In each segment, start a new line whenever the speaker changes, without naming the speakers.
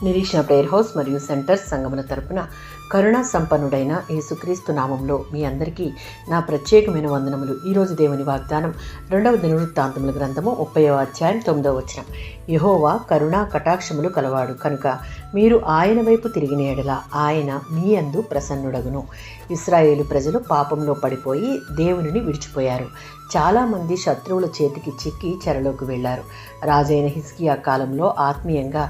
నిరీక్షణ prayer house మరియు centres సంగముల తరపున కరుణా సంపన్నుడైన యేసుక్రీస్తు నామంలో మీ అందరికీ నా ప్రత్యేకమైన వందనములు. ఈరోజు దేవుని వాగ్దానం 2వ దినవృత్తాంతముల గ్రంథము 30వ అధ్యాయం 9వ వచనం. యెహోవా కరుణా కటాక్షములు కలవాడు కనుక మీరు ఆయన వైపు తిరిగిన యెడల ఆయన మీ యందు ప్రసన్నుడగును. ఇశ్రాయేలు ప్రజలు పాపంలో పడిపోయి దేవునిని విడిచిపోయారు. చాలామంది శత్రువుల చేతికి చిక్కి చెరలోకి వెళ్లారు. రాజైన హిజ్కియా కాలంలో ఆత్మీయంగా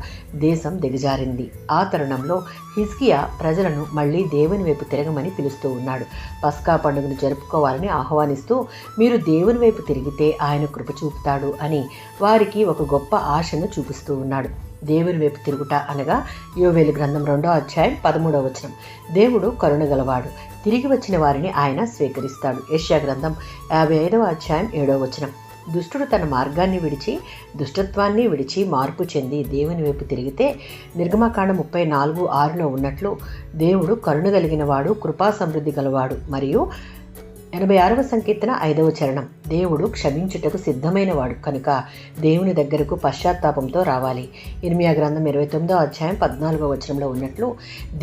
దేశం దిగజారింది. ఆ తరుణంలో హిజ్కియా ప్రజలను మళ్ళీ దేవుని వైపు తిరగమని పిలుస్తూ ఉన్నాడు. పస్కా పండుగను జరుపుకోవాలని ఆహ్వానిస్తూ మీరు దేవుని వైపు తిరిగితే ఆయన కృప చూపుతాడు అని వారికి ఒక గొప్ప ఆశను చూపిస్తూ ఉన్నాడు. దేవుని వైపు తిరుగుట అనగా యోవేలు గ్రంథం 2వ అధ్యాయం 13వ వచనం. దేవుడు కరుణ గలవాడు, తిరిగి వచ్చిన వారిని ఆయన స్వీకరిస్తాడు. యెషయా గ్రంథం 55వ అధ్యాయం 7వ వచనం. దుష్టుడు తన మార్గాన్ని విడిచి దుష్టత్వాన్ని విడిచి మార్పు చెంది దేవుని వైపు తిరిగితే నిర్గమకాండం 34:6లో ఉన్నట్లు దేవుడు కరుణ కలిగిన వాడు, కృపా సమృద్ధి గలవాడు. మరియు 86వ సంకీర్తన 5వ చరణం, దేవుడు క్షమించుటకు సిద్ధమైన వాడు కనుక దేవుని దగ్గరకు పశ్చాత్తాపంతో రావాలి. ఇర్మియా గ్రంథం 29వ అధ్యాయం 14వ వచనంలో ఉన్నట్లు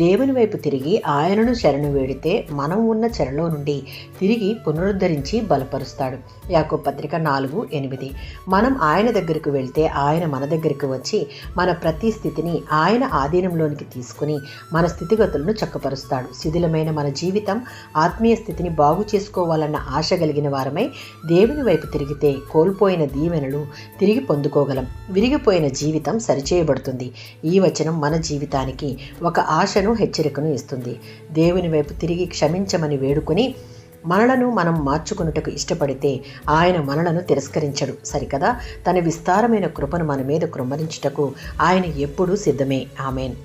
దేవుని వైపు తిరిగి ఆయనను శరణు వేడితే మనం ఉన్న చెరలో నుండి తిరిగి పునరుద్ధరించి బలపరుస్తాడు. యాకోబు పత్రిక 4:8. మనం ఆయన దగ్గరకు వెళ్తే ఆయన మన దగ్గరకు వచ్చి మన ప్రతి స్థితిని ఆయన ఆధీనంలోనికి తీసుకుని మన స్థితిగతులను చక్కపరుస్తాడు. శిథిలమైన మన జీవితం ఆత్మీయ స్థితిని బాగు చేసుకోవాలన్న ఆశ కలిగిన వారమై దేవుని వైపు తిరిగితే కోల్పోయిన దీవెనలు తిరిగి పొందుకోగలం. విరిగిపోయిన జీవితం సరిచేయబడుతుంది. ఈ వచనం మన జీవితానికి ఒక ఆశను, హెచ్చరికను ఇస్తుంది. దేవుని వైపు తిరిగి క్షమించమని వేడుకొని మనలను మనం మార్చుకున్నట్టుకు ఇష్టపడితే ఆయన మనలను తిరస్కరించడు. సరికదా, తన విస్తారమైన కృపను మన మీద కృమ్మరించుటకు ఆయన ఎప్పుడూ సిద్ధమే. ఆమేన్.